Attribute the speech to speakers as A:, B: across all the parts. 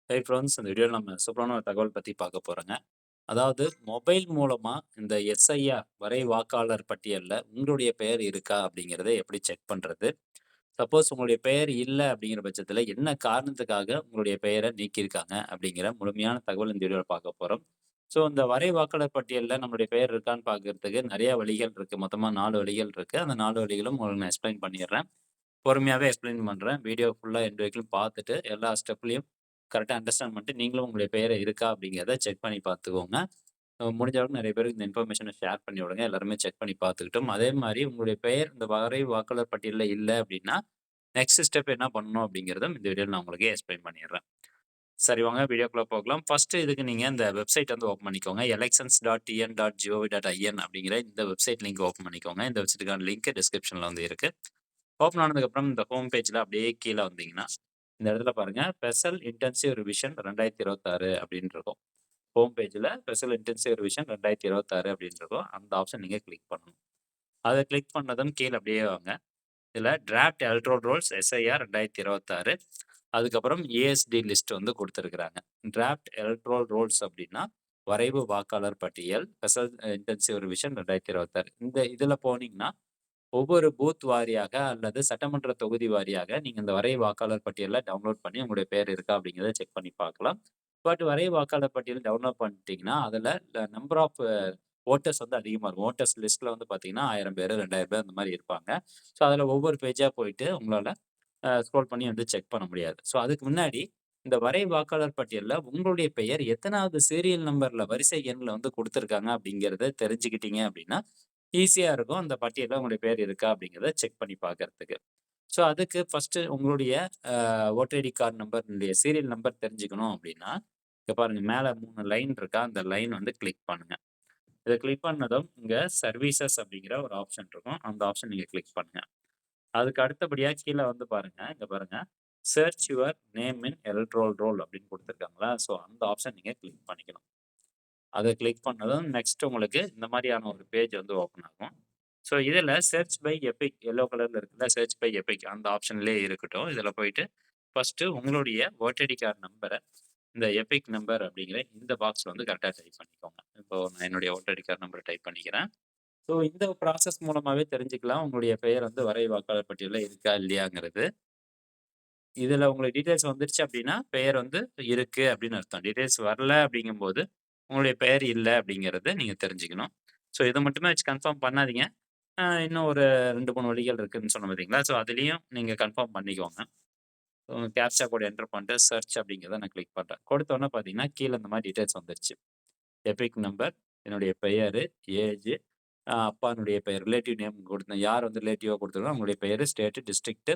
A: Hi friends, இந்த வீடியோல நம்ம சூப்பரான ஒரு தகவல் பத்தி பார்க்க போறோங்க. அதாவது மொபைல் மூலமா இந்த எஸ்ஐஆர் வரை வாக்காளர் பட்டியல்ல உங்களுடைய பெயர் இருக்கா அப்படிங்கிறத எப்படி செக் பண்றது? சப்போஸ் உங்களுடைய பெயர் இல்ல அப்படிங்கிற பட்சத்தில என்ன காரணத்துக்காக உங்களுடைய பெயர நீக்கியிருக்காங்க அப்படிங்கிற முழுமையான தகவல் இந்த வீடியோல பார்க்க போறோம். ஸோ இந்த வரை வாக்காளர் பட்டியல்ல நம்மளுடைய பெயர் இருக்கான்னு பார்க்கறதுக்கு நெறைய வழிகள் இருக்கு. மொத்தமா 4 வழிகள் இருக்கு. அந்த 4 வழிகளும் உங்களுக்கு நான் எக்ஸ்ப்ளைன் பண்ணிர்றேன். பொறுமையாவே எக்ஸ்ப்ளைன் பண்றேன். வீடியோ ஃபுல்லா எண்ட் வரைக்கும் பார்த்துட்டு, எல்லா ஸ்டெப்லயும் கரெக்ட்டா அண்டர்ஸ்டாண்ட் பண்ணிட்டு, நீங்களும் உங்களுடைய பெயர் இருக்கா அப்படிங்கிறத செக் பண்ணி பார்த்துக்கோங்க. முடிஞ்ச அளவுக்கு நெறைய பேருக்கு இந்த இன்ஃபர்மேஷன ஷேர் பண்ணி விடுங்க. எல்லாருமே செக் பண்ணி பார்த்துக்கட்டும். அதே மாரி உங்களுடைய பெயர் இந்த வரை வாக்காளர் பட்டியல்ல இல்ல அப்படின்னா, நெக்ஸ்ட் ஸ்டெப் என்ன பண்ணணும் அப்படிங்கிறதும் இந்த வீடியோல நான் உங்களுக்கு எக்ஸ்ப்ளைன் பண்ணிர்றேன். சரி, வாங்க வீடியோக்குள்ள போகலாம். ஃபர்ஸ்ட்டு இதுக்கு நீங்க இந்த வெப்சைட் வந்து ஓப்பன் பண்ணிக்கோங்க. elections.tn.gov.in அப்படிங்கிற இந்த வெப்சைட் லிங்க் ஓப்பன் பண்ணிக்கோங்க. இந்த வெப்சைட்டுக்கான லிங்க் டிஸ்கிரிப்ஷன்ல வந்து இருக்கு. ஓப்பன் ஆனதுக்கப்புறம் இந்த ஹோம் பேஜ்ல அப்படியே கீழ வந்தீங்கன்னா, இந்த இடத்துல பாருங்க ஸ்பெஷல் இன்டென்சிவ் ரிவிஷன் 2026 அப்படின்னு இருக்கும். ஹோம் பேஜ்ல ஸ்பெஷல் இன்டென்சிவ் ரிவிஷன் 2026 அப்படின்னு இருக்கும். அந்த ஆப்ஷன் நீங்க கிளிக் பண்ணணும். அத கிளிக் பண்ணதும் கீழ அப்படியே வாங்க. இதுல டிராஃப்ட் எலக்ட்ரல் ரோல்ஸ் எஸ்ஐஆர் 2026 அதுக்கப்புறம் ஏஎஸ்டி லிஸ்ட் வந்து குடுத்திருக்கிறாங்க. டிராஃப்ட் எலக்ட்ரல் ரோல்ஸ் அப்படின்னா, வரைவு வாக்காளர் பட்டியல் ஸ்பெஷல் இன்டென்சிவ் ரிவிஷன் 2026 இந்த இதுல போனீங்கன்னா ஒவ்வொரு பூத் வாரியாக அல்லது சட்டமன்ற தொகுதி வாரியாக நீங்க இந்த வரை வாக்காளர் பட்டியல டவுன்லோட் பண்ணி உங்களுடைய பேர் இருக்கா அப்படிங்கிறத செக் பண்ணி பார்க்கலாம். பட் வரை வாக்காளர் பட்டியல் டவுன்லோட் பண்ணிட்டீங்கன்னா, அதுல நம்பர் ஆஃப் வோட்டர்ஸ் வந்து அதிகமா இருக்கும். வோட்டர்ஸ் லிஸ்ட்ல வந்து பார்த்தீங்கன்னா 1000 பேரு, 2000 பேர் அந்த மாரி இருப்பாங்க. ஸோ அதுல ஒவ்வொரு பேஜா போயிட்டு உங்களால ஸ்க்ரோல் பண்ணி வந்து செக் பண்ண முடியாது. ஸோ அதுக்கு முன்னாடி இந்த வரை வாக்காளர் பட்டியல்ல உங்களுடைய பெயர் எத்தனாவது சீரியல் நம்பர்ல வரிசை எண்ல வந்து குடுத்துருக்காங்க அப்படிங்கிறத தெரிஞ்சுக்கிட்டீங்க அப்படின்னா, ஈஸியா இருக்கும். அந்த பட்டியல்ல உங்களுடைய பேர் இருக்கா அப்படிங்கிறத செக் பண்ணி பார்க்கறதுக்கு. ஸோ அதுக்கு ஃபர்ஸ்ட்டு உங்களுடைய ஓட்டர் ஐடி கார்ட் நம்பர்னுடைய சீரியல் நம்பர் தெரிஞ்சுக்கணும் அப்படின்னா, இங்க பாருங்க மேல 3 லைன் இருக்கா? அந்த லைன் வந்து கிளிக் பண்ணுங்க. இத கிளிக் பண்ணதும் இங்க சர்வீசஸ் அப்படிங்கிற ஒரு ஆப்ஷன் இருக்கும். அந்த ஆப்ஷன் நீங்க கிளிக் பண்ணுங்க. அதுக்கு அடுத்தபடியா கீழ வந்து பாருங்க, இங்க பாருங்க. Search your name in electoral roll அப்படின்னு குடுத்துருக்காங்களா? ஸோ அந்த ஆப்ஷன் நீங்க கிளிக் பண்ணிக்கணும். அத கிளிக் பண்ணதும் நெக்ஸ்ட் உங்களுக்கு இந்த மாரியான ஒரு பேஜ் வந்து ஓப்பன் ஆகும். ஸோ இதில சர்ச் பை எபிக் எல்லோ கலர்ல இருக்குல்ல, சர்ச் பை எபிக் அந்த ஆப்ஷன்லேயே இருக்கட்டும். இதில போயிட்டு ஃபர்ஸ்ட்டு உங்களுடைய ஓட்டர் ஐடி கார்ட் நம்பர இந்த எபிக் நம்பர் அப்படிங்கிற இந்த பாக்ஸ்ல வந்து கரெக்ட்டா டைப் பண்ணிக்கோங்க. இப்போ நான் என்னுடைய ஓட்டர் ஐடி கார்ட் நம்பர டைப் பண்ணிக்கிறேன். ஸோ இந்த ப்ராசஸ் மூலமாவே தெரிஞ்சுக்கலாம் உங்களுடைய பெயர் வந்து வரை வாக்காளர் பட்டியல்ல இருக்கா இல்லையாங்கிறது. இதில உங்களுக்கு டீட்டெயில்ஸ் வந்துருச்சு அப்படின்னா, பெயர் வந்து இருக்கு அப்படின்னு அர்த்தம். டீட்டெயில்ஸ் வரல அப்படிங்கும்போது, உங்களுடைய பெயர் இல்ல அப்படிங்கிறத நீங்க தெரிஞ்சுக்கணும். ஸோ இத மட்டுமே வச்சு கன்ஃபார்ம் பண்ணாதீங்க. இன்னும் ஒரு 2, 3 வழிகள் இருக்குன்னு சொன்னேன் பார்த்தீங்களா? ஸோ அதிலயும் நீங்க கன்ஃபார்ம் பண்ணிக்கோங்க. கேப்ச்சா கோட் என்டர் பண்ணிட்டு சர்ச் அப்படிங்கிறத நான் கிளிக் பண்றேன். கொடுத்த உடனே பார்த்தீங்கன்னா, கீழ இந்த மாரி டீட்டெயில்ஸ் வந்துருச்சு. எபிக் நம்பர், என்னுடைய பெயரு, ஏஜ், அப்பானுடைய பெயர், ரிலேட்டிவ் நேம் குடுத்தேன். யார் வந்து ரிலேட்டிவா குடுத்துருக்கோ அவங்களுடைய பெயரு, ஸ்டேட், டிஸ்ட்ரிக்ட்,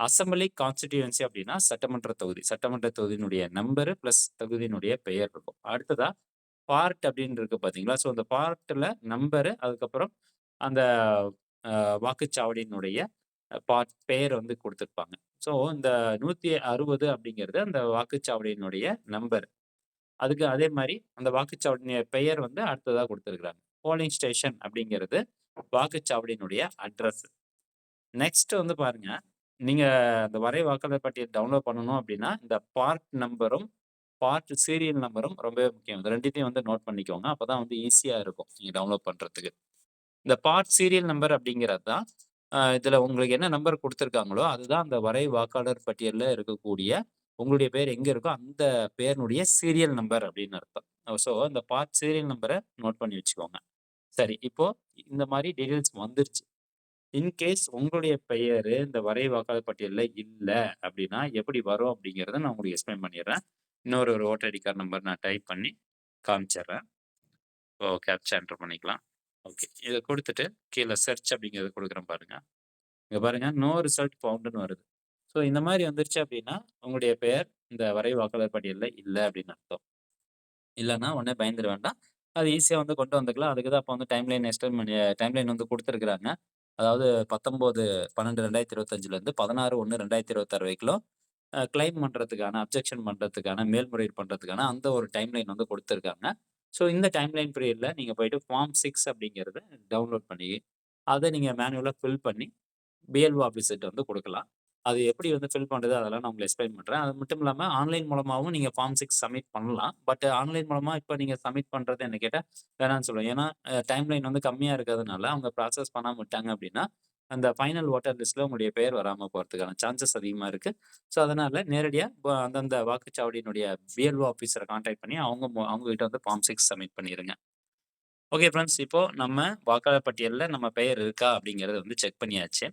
A: அசெம்பிளி கான்ஸ்டிட்யூயன்சி அப்படின்னா சட்டமன்ற தொகுதி. சட்டமன்ற தொகுதியினுடைய நம்பரு பிளஸ் தொகுதியினுடைய பெயர் இருக்கும். அடுத்ததா பார்ட் அப்படின்னு இருக்கு பார்த்தீங்களா? ஸோ அந்த பார்ட்ல நம்பரு, அதுக்கப்புறம் அந்த அ வாக்குச்சாவடியினுடைய பார்ட் பெயர் வந்து குடுத்திருப்பாங்க. ஸோ இந்த 160 அப்படிங்கிறது அந்த வாக்குச்சாவடியினுடைய நம்பர். அதுக்கு அதே மாரி அந்த வாக்குச்சாவடியினுடைய பெயர் வந்து அடுத்ததா குடுத்திருக்காங்க. போலிங் ஸ்டேஷன் அப்படிங்கிறது வாக்குச்சாவடியினுடைய அட்ரஸ். நெக்ஸ்ட் வந்து பாருங்க, நீங்க அந்த வரை வாக்காளர் பட்டியல் டவுன்லோட் பண்ணணும் அப்படின்னா, இந்த பார்ட் நம்பரும், பார்ட் சீரியல் நம்பரும் ரொம்பவே முக்கியம். இது 2த்தையும் வந்து நோட் பண்ணிக்கோங்க. அப்பதான் வந்து ஈஸியா இருக்கும் நீங்க டவுன்லோட் பண்றதுக்கு. இந்த பார்ட் சீரியல் நம்பர் அப்படிங்கிறது தான், இதுல உங்களுக்கு என்ன நம்பர் குடுத்துருக்காங்களோ, அதுதான் அந்த வரை வாக்காளர் பட்டியல்ல இருக்கக்கூடிய உங்களுடைய பேர் எங்க இருக்கோ, அந்த பேரினுடைய சீரியல் நம்பர் அப்படின்னு அர்த்தம். ஸோ அந்த பார்ட் சீரியல் நம்பர நோட் பண்ணி வச்சுக்கோங்க. சரி, இப்போ இந்த மாரி டீட்டெயில்ஸ் வந்துருச்சு. இன்கேஸ் உங்களுடைய பெயரு இந்த வரை வாக்காளர் பட்டியல்ல இல்ல அப்படின்னா, எப்படி வரும் அப்படிங்கிறத நான் உங்களுக்கு எக்ஸ்ப்ளைன் பண்ணிர்றேன். இன்னொரு ஒரு ஓட்டர் ஐடி கார்ட் நம்பர் நான் டைப் பண்ணி காமிச்சர்றேன். இப்போ கேப்ச்சா என்டர் பண்ணிக்கலாம். ஓகே. இத குடுத்துட்டு கீழ சர்ச் அப்படிங்கிறத குடுக்குறேன் பாருங்க. இங்க பாருங்க நோ ரிசல்ட் ஃபவுண்டுன்னு வருது. ஸோ இந்த மாரி வந்துருச்சு அப்படின்னா, உங்களுடைய பெயர் இந்த வரை வாக்காளர் பட்டியல்ல இல்ல அப்படின்னு அர்த்தம். இல்லன்னா உடனே பயந்துர வேண்டாம். அது ஈஸியா வந்து கொண்டு வந்துக்கலாம். அதுக்கு தான் அப்ப வந்து டைம்லைன் வந்து குடுத்துருக்காங்க. அதாவது 19/12/2025லேருந்து 16/1/2026 வரைக்கும் கிளைம் பண்றதுக்கான, அப்ஜெக்ஷன் பண்றதுக்கான, மேல்முறையீடு பண்றதுக்கான அந்த ஒரு டைம்லைன் வந்து குடுத்துருக்காங்க. ஸோ இந்த டைம்லைன் பீரியட்ல நீங்க போயிட்டு ஃபார்ம் 6 அப்படிங்கிறத டவுன்லோட் பண்ணி, அத நீங்க மேனுவலா ஃபில் பண்ணி பிஎல்ஓ ஆஃபீஸர்ட்ட வந்து குடுக்கலாம். அது எப்படி வந்து ஃபில் பண்றது அதெல்லாம் நான் உங்களுக்கு எக்ஸ்பிளைன் பண்றேன். அது மட்டும் இல்லாம ஆன்லைன் மூலமாவும் நீங்க ஃபார்ம் 6 சப்மிட் பண்ணலாம். பட் ஆன்லைன் மூலமா இப்ப நீங்க சப்மிட் பண்றது என்ன கேட்டா வேணான்னு சொல்லுவேன். ஏன்னா டைம் லைன் வந்து கம்மியா இருக்கிறதுனால அவங்க ப்ராசஸ் பண்ணாம விட்டாங்க அப்படின்னா, அந்த ஃபைனல் வோட்டர் லிஸ்ட்ல உங்களுடைய பெயர் வராம போறதுக்கான சான்சஸ் அதிகமா இருக்கு. ஸோ அதனால நேரடியா அந்தந்த வாக்குச்சாவடியினுடைய பிஎல்ஓ ஆஃபீஸர கான்டாக்ட் பண்ணி அவங்க கிட்ட வந்து ஃபார்ம் 6 சப்மிட் பண்ணிருங்க. ஓகே ஃபிரெண்ட்ஸ், இப்போ நம்ம வாக்காளர் பட்டியல்ல நம்ம பெயர் இருக்கா அப்படிங்கிறத வந்து செக் பண்ணியாச்சு.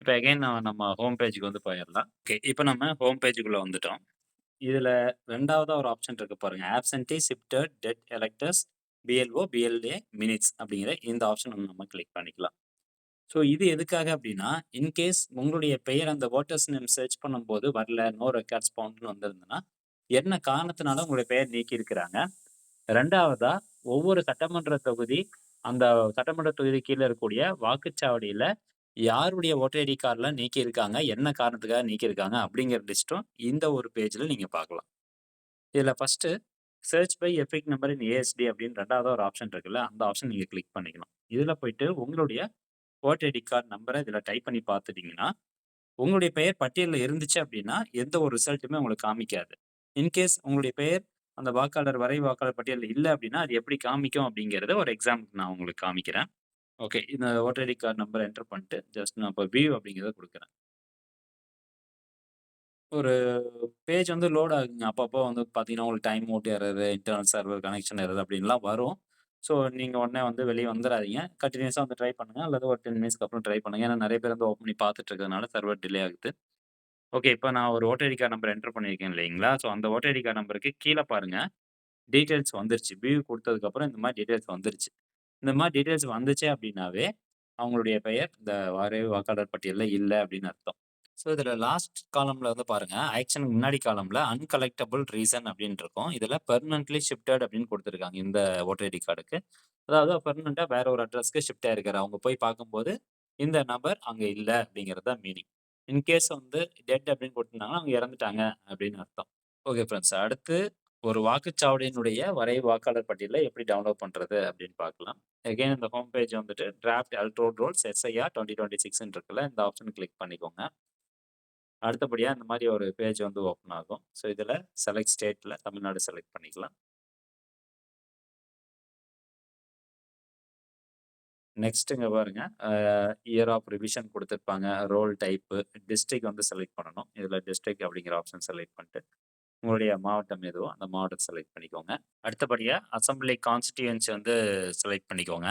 A: இப்ப அகைன் நம்ம ஹோம் பேஜ்க்கு வந்து போயிரலாம். ஓகே. இப்ப நம்ம ஹோம் பேஜ்க்குள்ள வந்துட்டோம். இதுல 2வதா ஒரு ஆப்ஷன் இருக்கு பாருங்க. Absentee, shifted, dead electors, BLO, BLA, minutes அப்படிங்கிற இந்த ஆப்ஷன் வந்து நம்ம கிளிக் பண்ணிக்கலாம். ஸோ இது எதுக்காக அப்படின்னா, இன்கேஸ் உங்களுடைய பெயர் அந்த வோட்டர்ஸ் நேம் சர்ச் பண்ணும்போது வரல, நோ ரெக்கார்ட்ஸ் ஃபவுண்ட்ன்னு வந்திருந்ததுன்னா, என்ன காரணத்தினால உங்களுடைய பெயர் நீக்கியிருக்கிறாங்க. 2வதா ஒவ்வொரு சட்டமன்ற தொகுதி, அந்த சட்டமன்ற தொகுதி கீழ இருக்கக்கூடிய வாக்குச்சாவடியில யாருடைய ஓட்டர் ஐடி கார்ட்ல நீக்கியிருக்காங்க, என்ன காரணத்துக்காக நீக்கியிருக்காங்க அப்படிங்கிற லிஸ்ட்டும் இந்த ஒரு பேஜ்ல நீங்க பார்க்கலாம். இதுல first search by EPIC number in ஏஎஸ்டி அப்படின்னு 2வதா ஒரு ஆப்ஷன் இருக்குல்ல, அந்த ஆப்ஷன் நீங்க கிளிக் பண்ணிக்கணும். இதுல போயிட்டு உங்களுடைய ஓட்டர் ஐடி கார்ட் நம்பர இதுல டைப் பண்ணி பார்த்துட்டீங்கன்னா, உங்களுடைய பெயர் பட்டியல்ல இருந்துச்சு அப்படின்னா, எந்த ஒரு ரிசல்ட்டுமே உங்களுக்கு காமிக்காது. இன்கேஸ் உங்களுடைய பெயர் அந்த வாக்காளர் வாக்காளர் பட்டியல்ல இல்ல அப்படின்னா, அது எப்படி காமிக்கும் அப்படிங்கிறத ஒரு எக்ஸாம்பிள் நான் உங்களுக்கு காமிக்கிறேன். ஓகே. இந்த voter ID card number enter பண்ணிட்டு, ஜஸ்ட் நான் இப்ப வியூ அப்படிங்கிறத குடுக்குறேன். ஒரு பேஜ் வந்து லோட் ஆகுங்க. அப்பப்போ வந்து பார்த்தீங்கன்னா, உங்களுக்கு time out error, internal server connection error அப்படின்லாம் வரும். ஸோ, நீங்க உடனே வந்து வெளிய வந்துராதீங்க. கன்டினியூஸா வந்து ட்ரை பண்ணுங்க. அல்லது ஒரு 10 மினிட்ஸ்க்கு அப்புறம் ட்ரை பண்ணுங்க. ஏன்னா நெறைய பேர் வந்து ஓப்பன் பண்ணி பார்த்துட்டு இருக்கிறதுனால சர்வர் டிலே ஆகுது. ஓகே. இப்ப நான் ஒரு voter ID card number enter பண்ணியிருக்கேன் இல்லைங்களா? ஸோ, அந்த ஓட்டர் ஐடி கார்ட் நம்பருக்கு கீழ பாருங்க, டீட்டெயில்ஸ் வந்துருச்சு. வியூ குடுத்ததுக்கப்புறம் இந்த மாரி டீட்டெயில்ஸ் வந்துருச்சு. இந்த மாரி டீட்டெயில்ஸ் வந்துச்சு அப்படின்னாவே, அவங்களுடைய பெயர் இந்த வரைவு வாக்காளர் பட்டியல்ல இல்ல அப்படின்னு அர்த்தம். ஸோ, இதுல லாஸ்ட் காலம்ல வந்து பாருங்க, ஆக்ஷனுக்கு முன்னாடி காலம்ல அன்கலெக்டபிள் ரீசன் அப்படின்னு இருக்கும். இதுல பெர்மனன்ட்லி ஷிஃப்டட் அப்படின்னு குடுத்துருக்காங்க இந்த ஓட்டர் ஐடி கார்டுக்கு. அதாவது பெர்மனன்ட்டா வேற ஒரு அட்ரஸ்க்கு ஷிஃப்ட் ஆயிருக்காரு. அவங்க போய் பார்க்கும்போது, இந்த நபர் அங்க இல்ல அப்படிங்கிறது தான் மீனிங். இன்கேஸ் வந்து டெட் அப்படின்னு குடுத்துருந்தாங்கன்னா, அவங்க இறந்துட்டாங்க அப்படின்னு அர்த்தம். Okay friends. அடுத்து ஒரு வாக்குச்சாவடியினுடைய வரைவு வாக்காளர் பட்டியல எப்படி டவுன்லோட் பண்றது அப்படின்னு பார்க்கலாம். அகைன் இந்த ஹோம் பேஜ் வந்துட்டு டிராஃப்ட் எலக்டோரல் ரோல்ஸ் எஸ்ஐஆர் 2026 இருக்குல்ல, இந்த ஆப்ஷன கிளிக் பண்ணிக்கோங்க. அடுத்தபடியா இந்த மாரி ஒரு பேஜ் வந்து ஓப்பன் ஆகும். ஸோ, இதுல செலக்ட் ஸ்டேட்ல தமிழ்நாடு செலக்ட் பண்ணிக்கலாம். நெக்ஸ்ட் இங்க பாருங்க, இயர் ஆஃப் ரிவிஷன் குடுத்திருப்பாங்க. ரோல் டைப்பு, டிஸ்ட்ரிக்ட் வந்து செலக்ட் பண்ணணும். இதுல டிஸ்ட்ரிக்ட் அப்படிங்கிற ஆப்ஷன் செலக்ட் பண்ணிட்டு, உங்களுடைய மாவட்டம் எதுவோ அந்த மாவட்டத்த செலக்ட் பண்ணிக்கோங்க. அடுத்தபடியா அசெம்பிளி கான்ஸ்டிட்யூயன்சி வந்து செலக்ட் பண்ணிக்கோங்க.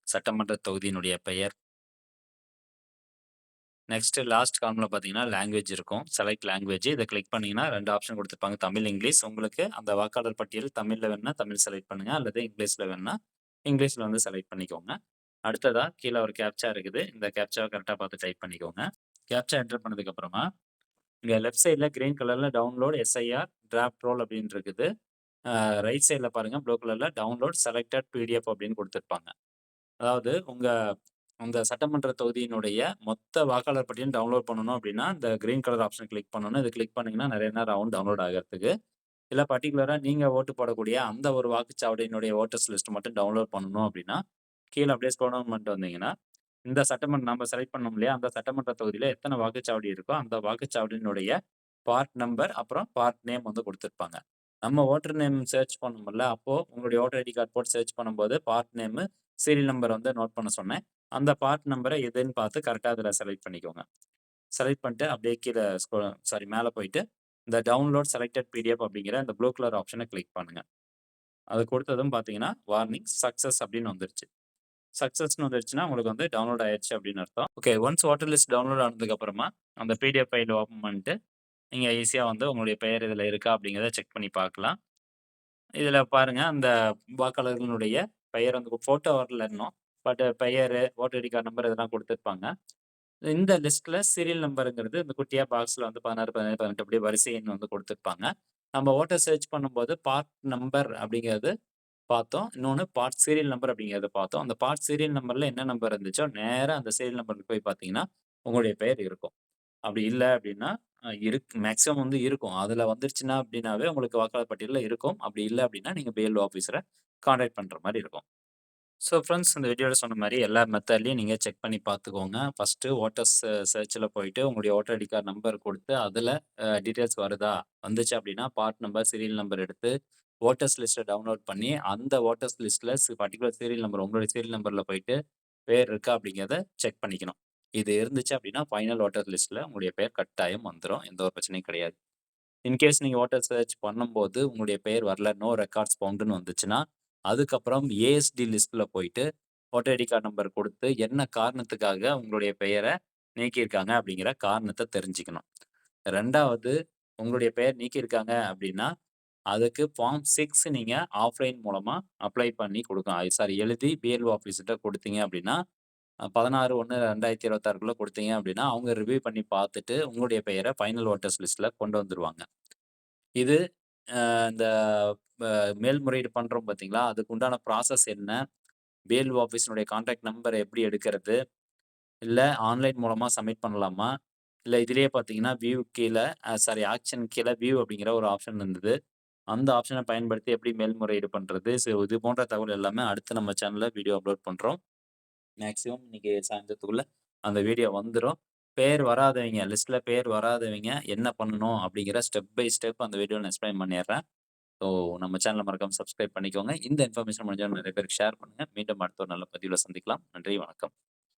A: சட்டமன்ற தொகுதியினுடைய பெயர். நெக்ஸ்ட் லாஸ்ட் காலம்ல பார்த்தீங்கன்னா, லாங்குவேஜ் இருக்கும். செலக்ட் லாங்குவேஜ் இத கிளிக் பண்ணீங்கன்னா 2 ஆப்ஷன் குடுத்திருப்பாங்க. தமிழ், இங்கிலீஷ். உங்களுக்கு அந்த வாக்காளர் பட்டியல் தமிழ்ல வேணும்னா தமிழ் செலக்ட் பண்ணுங்க. அல்லது இங்கிலீஷ்ல வேணும்னா இங்கிலீஷ்ல வந்து செலக்ட் பண்ணிக்கோங்க. அடுத்ததா கீழ ஒரு கேப்ச்சா இருக்குது. இந்த கேப்ச்சாவ கரெக்ட்டா பார்த்து டைப் பண்ணிக்கோங்க. கேப்ச்சா என்டர் பண்ணதுக்கு அப்புறமா, இங்க லெஃப்ட் சைட்ல கிரீன் கலர்ல டவுன்லோட் எஸ்ஐஆர் டிராஃப்ட் ரோல் அப்படின்னு இருக்குது. ரைட் சைட்ல பாருங்க ப்ளூ கலர்ல டவுன்லோட் செலக்டட் பிடிஎஃப் அப்படின்னு குடுத்திருப்பாங்க. அதாவது உங்க அந்த சட்டமன்ற தொகுதியினுடைய மொத்த வாக்காளர் பட்டியலும் டவுன்லோட் பண்ணணும் அப்படின்னா, இந்த கிரீன் கலர் ஆப்ஷன் கிளிக் பண்ணணும். இத கிளிக் பண்ணீங்கன்னா நெறைய நேரம் ஆகும் டவுன்லோட் ஆகறதுக்கு. இல்ல பர்ட்டிகுலரா நீங்க ஓட்டு போடக்கூடிய அந்த ஒரு வாக்குச்சாவடியினுடைய வோட்டர்ஸ் லிஸ்ட் மட்டும் டவுன்லோட் பண்ணணும் அப்படின்னா, கீழ அப்படியே ஸ்க்ரோல் டவுன் பண்ணிட்டு வந்தீங்கன்னா, இந்த சட்டமன்ற நம்ம செலக்ட் பண்ணோம் இல்லையா? அந்த சட்டமன்ற தொகுதியில எத்தன வாக்குச்சாவடி இருக்கோ, அந்த வாக்குச்சாவடியினுடைய பார்ட் நம்பர், அப்புறம் பார்ட் நேம் வந்து குடுத்திருப்பாங்க. நம்ம ஓட்டர் நேம் சர்ச் பண்ணோம்ல, அப்போ உங்களுடைய ஓட்டர் ஐடி கார்ட் போட்டு சர்ச் பண்ணும்போது பார்ட் நேமு, சீரியல் நம்பர் வந்து நோட் பண்ண சொன்னேன். அந்த பார்ட் நம்பர எதுன்னு பார்த்து கரெக்ட்டா அதுல செலக்ட் பண்ணிக்கோங்க. செலக்ட் பண்ணிட்டு அப்படியே கீழ மேல போயிட்டு, இந்த டவுன்லோட் செலக்டட் பிடிஎஃப் அப்படிங்கிற அந்த ப்ளூ கலர் ஆப்ஷன கிளிக் பண்ணுங்க. அது கொடுத்ததும் பார்த்தீங்கன்னா, வார்னிங் சக்சஸ் அப்படின்னு வந்துருச்சு. சக்சஸ்ன்னு வந்துருச்சுன்னா, உங்களுக்கு வந்து டவுன்லோட் ஆயிருச்சு அப்படின்னு அர்த்தம். Okay. Once water list download ஆனதுக்கு அப்புறமா, அந்த பிடிஎஃப் ஃபைல் ஓப்பன் பண்ணிட்டு, நீங்க ஈஸியா வந்து உங்களுடைய பெயர் இதுல இருக்கா அப்படிங்கிறத செக் பண்ணி பார்க்கலாம். இதுல பாருங்க, அந்த வாக்காளர்களுடைய பெயர் வந்து ஃபோட்டோ வரல இன்னும். பட் பெயரு, ஓட்டர் ஐடி கார்ட் நம்பர் இதெல்லாம் குடுத்திருப்பாங்க. இந்த லிஸ்ட்ல சீரியல் நம்பர்ங்கிறது இந்த குட்டியா பாக்ஸ்ல வந்து 16, 17, 18 அப்படியே வரிசை எண் வந்து குடுத்திருப்பாங்க. நம்ம ஓட்டர் சர்ச் பண்ணும்போது பார்ட் நம்பர் அப்படிங்கிறது பார்த்தோம். இன்னொன்னு பார்ட் சீரியல் நம்பர் அப்படிங்கிறத பார்த்தோம். அந்த பார்ட் சீரியல் நம்பர்ல என்ன நம்பர் இருந்துச்சோ, நேரா அந்த சீரியல் நம்பருக்கு போய் பார்த்தீங்கன்னா, உங்களுடைய பெயர் இருக்கும். அப்படி இல்ல அப்படின்னா, மேக்ஸிமம் வந்து இருக்கும். அதுல வந்துருச்சுன்னா அப்படின்னாவே உங்களுக்கு வாக்காளர் பட்டியல்ல இருக்கும். அப்படி இல்ல அப்படின்னா, நீங்க பிஎல்ஓ ஆஃபீஸர கான்டாக்ட் பண்ற மாரி இருக்கும். ஸோ ஃப்ரெண்ட்ஸ் இந்த வீடியோல சொன்ன மாரி எல்லா மெத்தட்லயும் நீங்க செக் பண்ணி பார்த்துக்கோங்க. ஃபர்ஸ்ட்டு வோட்டர்ஸ் சர்ச்ல போயிட்டு உங்களுடைய ஓட்டர் ஐடி கார்டு நம்பர் குடுத்து, அதுல டீட்டெயில்ஸ் வருதா? வந்துச்சு அப்டின்னா, பார்ட் நம்பர், சீரியல் நம்பர் எடுத்து வோட்டர்ஸ் லிஸ்ட்ட டவுன்லோட் பண்ணி, அந்த வோட்டர்ஸ் லிஸ்ட்ல பர்ட்டிகுலர் சீரியல் நம்பர் உங்களுடைய சீரியல் நம்பர்ல போயிட்டு பேர் இருக்கா அப்டிங்கிறத செக் பண்ணிக்கணும். இது இருந்துச்சு அப்டின்னா, ஃபைனல் ஓட்டர் லிஸ்ட்ல உங்களுடைய பெயர் கட்டாயம் வந்துரும். எந்த ஒரு பிரச்சனையும் கிடையாது. இன்கேஸ் நீங்க ஓட்டர் சர்ச் பண்ணும்போது உங்களுடைய பெயர் வரல, நோ ரெக்கார்ட்ஸ் ஃபவுண்டுன்னு வந்துச்சுன்னா, அதுக்கப்புறம் ஏஎஸ்டி லிஸ்ட்ல போயிட்டு ஓட்டர் ஐடி கார்டு நம்பர் குடுத்து, என்ன காரணத்துக்காக உங்களுடைய பெயர நீக்கியிருக்காங்க அப்படிங்கிற காரணத்த தெரிஞ்சுக்கணும். 2வது உங்களுடைய பெயர் நீக்கியிருக்காங்க அப்படின்னா, அதுக்கு ஃபார்ம் 6 நீங்க ஆஃப்லைன் மூலமா அப்ளை பண்ணி குடுக்கணும். சாரி எழுதி பிஎல்ஓ ஆஃபீஸ்கிட்ட குடுத்தீங்க அப்படின்னா, 16/1/2026க்குள்ள குடுத்தீங்க அப்படின்னா, அவங்க ரிவ்யூ பண்ணி பார்த்துட்டு உங்களுடைய பெயர ஃபைனல் வோட்டர்ஸ் லிஸ்ட்ல கொண்டு வந்துருவாங்க. இது இந்த ப மேல்முறையீடு பண்றோம் பார்த்தீங்களா? அதுக்கு உண்டான ப்ராசஸ் என்ன? பிஎல்ஓ ஆஃபீஸினுடைய கான்டாக்ட் நம்பர் எப்படி எடுக்கிறது? இல்ல ஆன்லைன் மூலமா சப்மிட் பண்ணலாமா? இல்ல இதிலேயே பார்த்தீங்கன்னா, வியூ கீழ சாரி ஆக்ஷன் கீழ வியூ அப்படிங்கிற ஒரு ஆப்ஷன் இருந்தது. அந்த ஆப்ஷன பயன்படுத்தி எப்படி மேல்முறையீடு பண்றது? ஸோ இது போன்ற தகவல் எல்லாமே அடுத்து நம்ம சேனல்ல வீடியோ அப்லோட் பண்றோம். மேக்ஸிமம் இன்னைக்கு சாயந்தரத்துக்குள்ள அந்த வீடியோ வந்துரும். பேர் வராதவைங்க, லிஸ்ட்ல பேர் வராதவைங்க என்ன பண்ணணும்? அப்படிங்கிற ஸ்டெப் பை ஸ்டெப் அந்த வீடியோல நான் எக்ஸ்ப்ளைன் பண்ணிர்றேன். ஸோ நம்ம சேனல மறக்காம சப்ஸ்கிரைப் பண்ணிக்கோங்க. இந்த இன்ஃபர்மேஷன் முடிஞ்சா நெறைய பேருக்கு ஷேர் பண்ணுங்க. மீண்டும் அடுத்த ஒரு நல்ல பதிவுல சந்திக்கலாம். நன்றி, வணக்கம்.